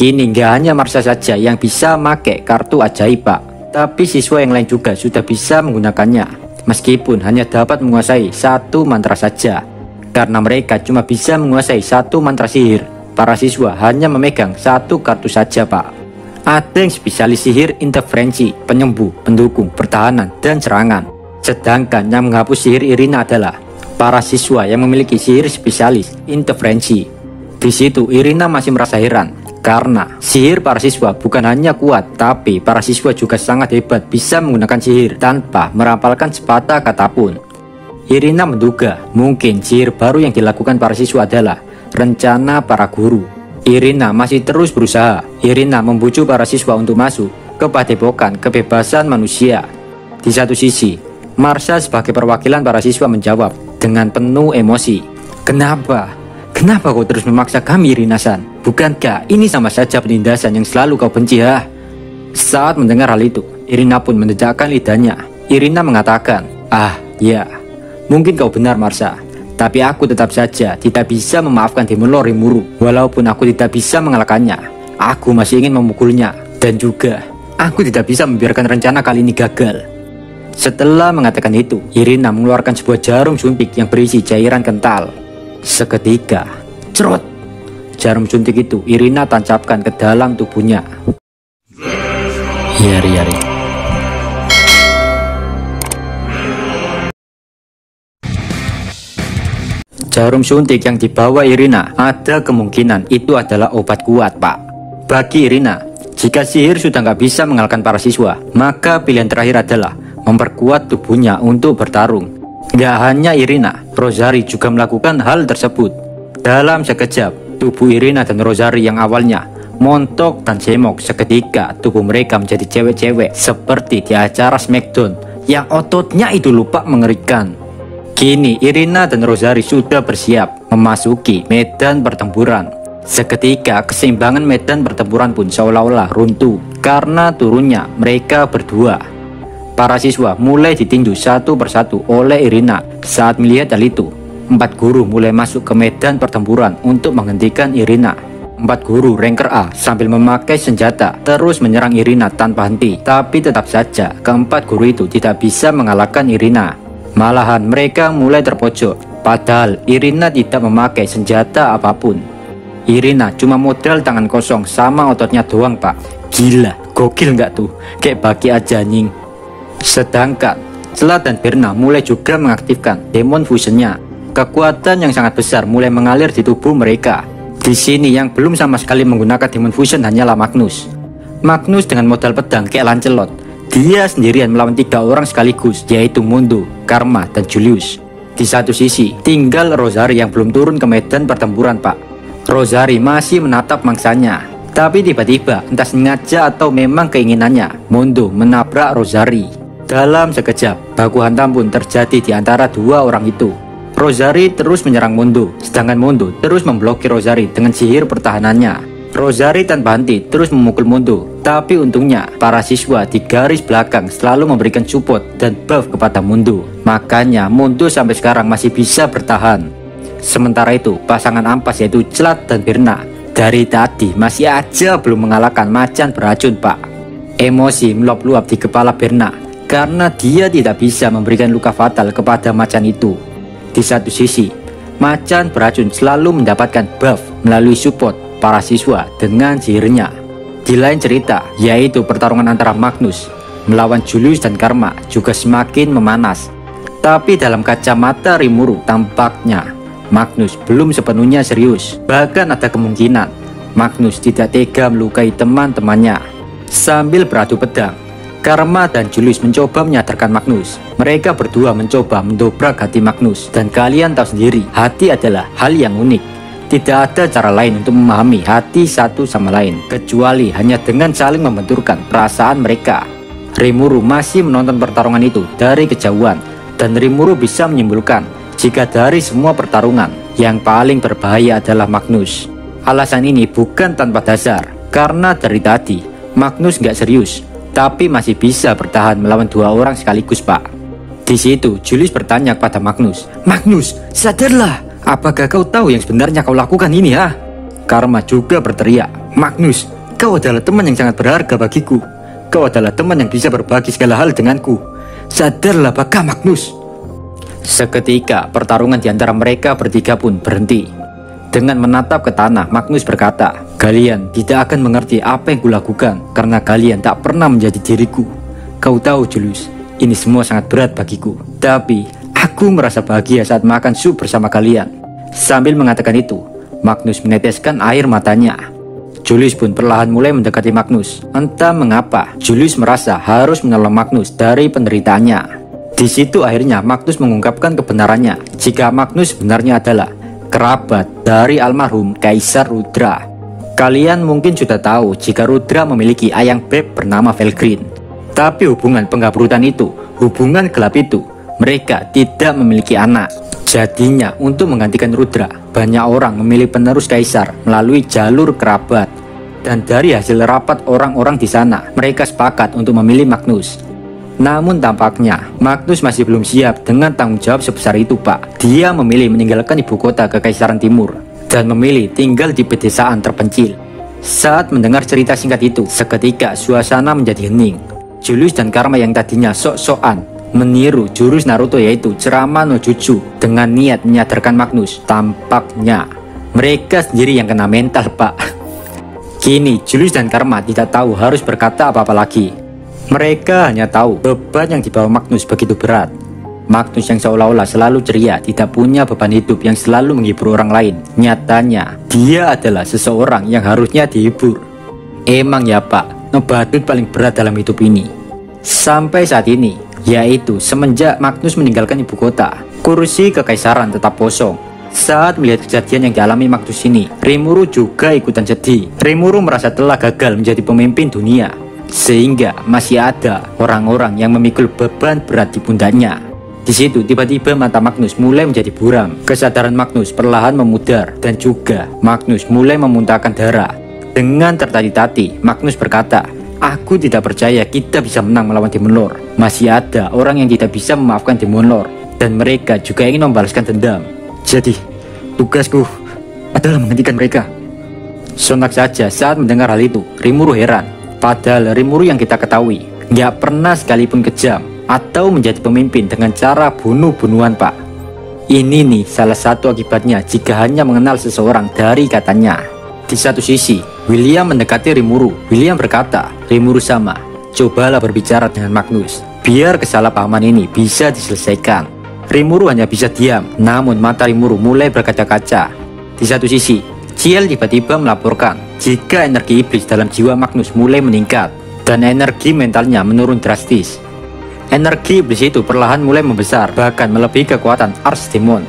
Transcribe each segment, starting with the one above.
Kini nggak hanya Marsha saja yang bisa make kartu ajaib Pak, tapi siswa yang lain juga sudah bisa menggunakannya, meskipun hanya dapat menguasai satu mantra saja. Karena mereka cuma bisa menguasai satu mantra sihir, para siswa hanya memegang satu kartu saja Pak. Ada yang spesialis sihir interferensi, penyembuh, pendukung, pertahanan, dan serangan. Sedangkan yang menghapus sihir Irina adalah para siswa yang memiliki sihir spesialis interferensi. Di situ Irina masih merasa heran, karena sihir para siswa bukan hanya kuat, tapi para siswa juga sangat hebat bisa menggunakan sihir tanpa merapalkan sepatah kata pun. Irina menduga mungkin sihir baru yang dilakukan para siswa adalah rencana para guru. Irina masih terus berusaha. Irina membujuk para siswa untuk masuk ke Padepokan Kebebasan Manusia. Di satu sisi, Marsha sebagai perwakilan para siswa menjawab dengan penuh emosi. Kenapa? Kenapa kau terus memaksa kami, Irina-san? Bukankah ini sama saja penindasan yang selalu kau benci, ha? Saat mendengar hal itu, Irina pun mendejakkan lidahnya. Irina mengatakan, ya, mungkin kau benar, Marsha. Tapi aku tetap saja tidak bisa memaafkan Demon Lord Rimuru. Walaupun aku tidak bisa mengalahkannya, aku masih ingin memukulnya. Dan juga, aku tidak bisa membiarkan rencana kali ini gagal. Setelah mengatakan itu, Irina mengeluarkan sebuah jarum suntik yang berisi cairan kental. Seketika, cerot! Jarum suntik itu Irina tancapkan ke dalam tubuhnya. Yari-yari. Jarum suntik yang dibawa Irina ada kemungkinan itu adalah obat kuat, Pak. Bagi Irina, jika sihir sudah nggak bisa mengalahkan para siswa, maka pilihan terakhir adalah memperkuat tubuhnya untuk bertarung. Gak hanya Irina, Rosari juga melakukan hal tersebut. Dalam sekejap, tubuh Irina dan Rosari yang awalnya montok dan semok, seketika tubuh mereka menjadi cewek-cewek seperti di acara Smackdown yang ototnya itu lupa mengerikan. Kini Irina dan Rosari sudah bersiap memasuki medan pertempuran. Seketika keseimbangan medan pertempuran pun seolah-olah runtuh karena turunnya mereka berdua. Para siswa mulai ditinju satu persatu oleh Irina. Saat melihat hal itu, 4 guru mulai masuk ke medan pertempuran untuk menghentikan Irina. 4 guru ranker A sambil memakai senjata terus menyerang Irina tanpa henti. Tapi tetap saja keempat guru itu tidak bisa mengalahkan Irina. Malahan mereka mulai terpojok. Padahal Irina tidak memakai senjata apapun. Irina cuma modal tangan kosong sama ototnya doang, Pak. Gila, gokil nggak tuh? Kayak bagi aja nying. Sedangkan Slade dan Berna mulai juga mengaktifkan Demon Fusion-nya. Kekuatan yang sangat besar mulai mengalir di tubuh mereka. Di sini yang belum sama sekali menggunakan Demon Fusion hanyalah Magnus. Magnus dengan modal pedang kayak Lancelot, dia sendirian melawan 3 orang sekaligus, yaitu Mondo, Karma, dan Julius. Di satu sisi tinggal Rosari yang belum turun ke medan pertempuran, Pak. Rosari masih menatap mangsanya. Tapi tiba-tiba entah sengaja atau memang keinginannya, Mondo menabrak Rosari. Dalam sekejap, baku hantam pun terjadi di antara 2 orang itu. Rosari terus menyerang Mondo, sedangkan Mondo terus memblokir Rosari dengan sihir pertahanannya. Rosari tanpa henti terus memukul Mondo, tapi untungnya para siswa di garis belakang selalu memberikan support dan buff kepada Mondo. Makanya Mondo sampai sekarang masih bisa bertahan. Sementara itu, pasangan ampas yaitu Slade dan Berna dari tadi masih aja belum mengalahkan macan beracun, Pak. Emosi meluap-luap di kepala Berna karena dia tidak bisa memberikan luka fatal kepada macan itu. Di satu sisi, macan beracun selalu mendapatkan buff melalui support para siswa dengan sihirnya. Di lain cerita, yaitu pertarungan antara Magnus melawan Julius dan Karma juga semakin memanas. Tapi dalam kacamata Rimuru tampaknya Magnus belum sepenuhnya serius. Bahkan ada kemungkinan Magnus tidak tega melukai teman-temannya. Sambil beradu pedang, Karma dan Julius mencoba menyadarkan Magnus. Mereka berdua mencoba mendobrak hati Magnus. Dan kalian tahu sendiri, hati adalah hal yang unik. Tidak ada cara lain untuk memahami hati satu sama lain, kecuali hanya dengan saling membenturkan perasaan mereka. Rimuru masih menonton pertarungan itu dari kejauhan. Dan Rimuru bisa menyimpulkan, jika dari semua pertarungan, yang paling berbahaya adalah Magnus. Alasan ini bukan tanpa dasar, karena dari tadi, Magnus nggak serius. Tapi masih bisa bertahan melawan 2 orang sekaligus, Pak. Di situ Julius bertanya kepada Magnus, "Magnus, sadarlah, apakah kau tahu yang sebenarnya kau lakukan ini, ha?" Karma juga berteriak, Magnus, kau adalah teman yang sangat berharga bagiku. Kau adalah teman yang bisa berbagi segala hal denganku. Sadarlah Baka Magnus. Seketika pertarungan di antara mereka bertiga pun berhenti. Dengan menatap ke tanah, Magnus berkata, kalian tidak akan mengerti apa yang kulakukan karena kalian tak pernah menjadi diriku. Kau tahu Julius, ini semua sangat berat bagiku. Tapi aku merasa bahagia saat makan sup bersama kalian. Sambil mengatakan itu, Magnus meneteskan air matanya. Julius pun perlahan mulai mendekati Magnus. Entah mengapa, Julius merasa harus menolong Magnus dari penderitaannya. Di situ akhirnya Magnus mengungkapkan kebenarannya jika Magnus sebenarnya adalah kerabat dari almarhum Kaisar Rudra. Kalian mungkin sudah tahu jika Rudra memiliki ayang beb bernama Felgrin. Tapi hubungan penggabrutan itu, hubungan gelap itu, mereka tidak memiliki anak. Jadinya untuk menggantikan Rudra, banyak orang memilih penerus kaisar melalui jalur kerabat. Dan dari hasil rapat orang-orang di sana, mereka sepakat untuk memilih Magnus. Namun tampaknya Magnus masih belum siap dengan tanggung jawab sebesar itu, Pak. Dia memilih meninggalkan ibu kota Kekaisaran Timur dan memilih tinggal di pedesaan terpencil. Saat mendengar cerita singkat itu, seketika suasana menjadi hening. Julius dan Karma yang tadinya sok-sokan meniru jurus Naruto yaitu ceramah no jutsu dengan niat menyadarkan Magnus, tampaknya mereka sendiri yang kena mental, Pak. Kini Julius dan Karma tidak tahu harus berkata apa-apa lagi. Mereka hanya tahu beban yang dibawa Magnus begitu berat. Magnus yang seolah-olah selalu ceria, tidak punya beban hidup yang selalu menghibur orang lain. Nyatanya dia adalah seseorang yang harusnya dihibur. Emang ya Pak, ngebadut paling berat dalam hidup ini. Sampai saat ini, yaitu semenjak Magnus meninggalkan ibu kota, kursi kekaisaran tetap kosong. Saat melihat kejadian yang dialami Magnus ini, Rimuru juga ikutan sedih. Rimuru merasa telah gagal menjadi pemimpin dunia, sehingga masih ada orang-orang yang memikul beban berat di pundaknya. Di situ tiba-tiba mata Magnus mulai menjadi buram. Kesadaran Magnus perlahan memudar dan juga Magnus mulai memuntahkan darah. Dengan tertati-tati, Magnus berkata, aku tidak percaya kita bisa menang melawan Demon Lord. Masih ada orang yang tidak bisa memaafkan Demon Lord, dan mereka juga ingin membalaskan dendam. Jadi, tugasku adalah menghentikan mereka. Sontak saja saat mendengar hal itu, Rimuru heran. Padahal Rimuru yang kita ketahui nggak pernah sekalipun kejam atau menjadi pemimpin dengan cara bunuh-bunuhan, Pak. Ini nih salah satu akibatnya jika hanya mengenal seseorang dari katanya. Di satu sisi, William mendekati Rimuru. William berkata, Rimuru sama, cobalah berbicara dengan Magnus, biar kesalahpahaman ini bisa diselesaikan. Rimuru hanya bisa diam, namun mata Rimuru mulai berkaca-kaca. Di satu sisi, Ciel tiba-tiba melaporkan jika energi iblis dalam jiwa Magnus mulai meningkat dan energi mentalnya menurun drastis. Energi iblis itu perlahan mulai membesar, bahkan melebihi kekuatan Archdemon.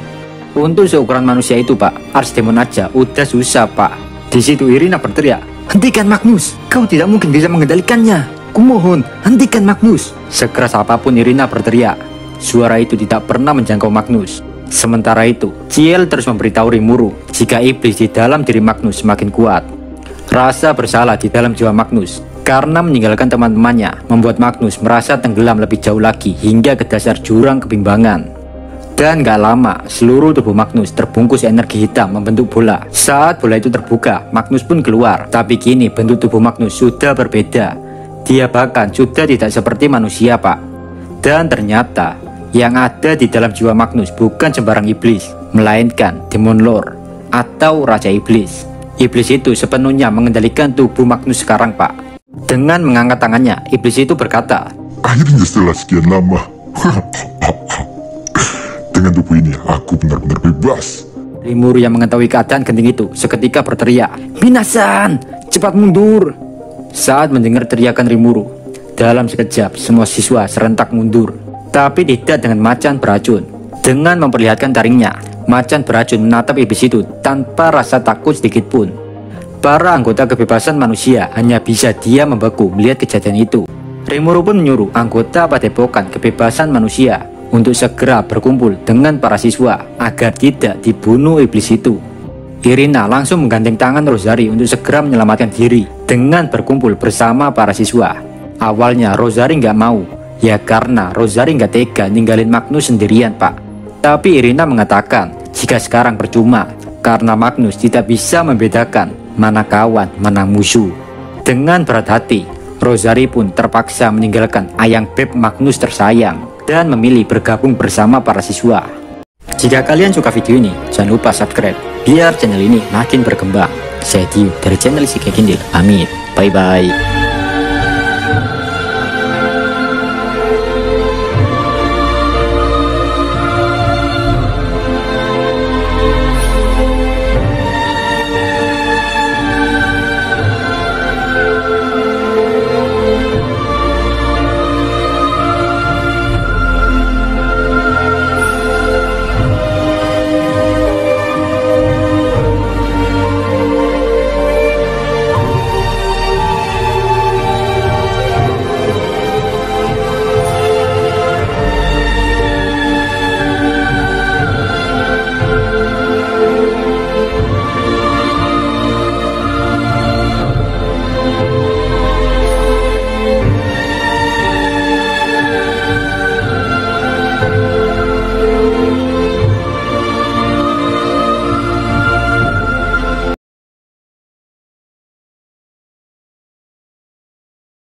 Untuk seukuran manusia itu, Pak, Archdemon aja udah susah, Pak. Di situ Irina berteriak, hentikan Magnus, kau tidak mungkin bisa mengendalikannya. Kumohon, hentikan Magnus. Sekeras apapun Irina berteriak, suara itu tidak pernah menjangkau Magnus. Sementara itu, Ciel terus memberitahu Rimuru jika iblis di dalam diri Magnus semakin kuat. Rasa bersalah di dalam jiwa Magnus karena meninggalkan teman-temannya membuat Magnus merasa tenggelam lebih jauh lagi hingga ke dasar jurang kebimbangan. Dan gak lama, seluruh tubuh Magnus terbungkus energi hitam membentuk bola. Saat bola itu terbuka, Magnus pun keluar. Tapi kini bentuk tubuh Magnus sudah berbeda. Dia bahkan sudah tidak seperti manusia, Pak. Dan ternyata yang ada di dalam jiwa Magnus bukan sembarang iblis, melainkan Demon Lord atau Raja Iblis. Iblis itu sepenuhnya mengendalikan tubuh Magnus sekarang, Pak. Dengan mengangkat tangannya, iblis itu berkata, akhirnya setelah sekian lama, dengan tubuh ini aku benar-benar bebas. Rimuru yang mengetahui keadaan genting itu seketika berteriak, Minasan, cepat mundur. Saat mendengar teriakan Rimuru, dalam sekejap semua siswa serentak mundur. Tapi tidak dengan macan beracun. Dengan memperlihatkan taringnya, macan beracun menatap iblis itu tanpa rasa takut sedikit pun. Para anggota kebebasan manusia hanya bisa diam membeku melihat kejadian itu. Rimuru pun menyuruh anggota padepokan kebebasan manusia untuk segera berkumpul dengan para siswa agar tidak dibunuh iblis itu. Irina langsung menggandeng tangan Rosari untuk segera menyelamatkan diri dengan berkumpul bersama para siswa. Awalnya Rosari nggak mau, ya karena Rosari nggak tega ninggalin Magnus sendirian, Pak. Tapi Irina mengatakan jika sekarang percuma karena Magnus tidak bisa membedakan mana kawan, mana musuh. Dengan berat hati, Rosari pun terpaksa meninggalkan Ayang Beb Magnus tersayang dan memilih bergabung bersama para siswa. Jika kalian suka video ini, jangan lupa subscribe biar channel ini makin berkembang. Saya Dio dari channel Si Kekindil. Pamit. Bye bye.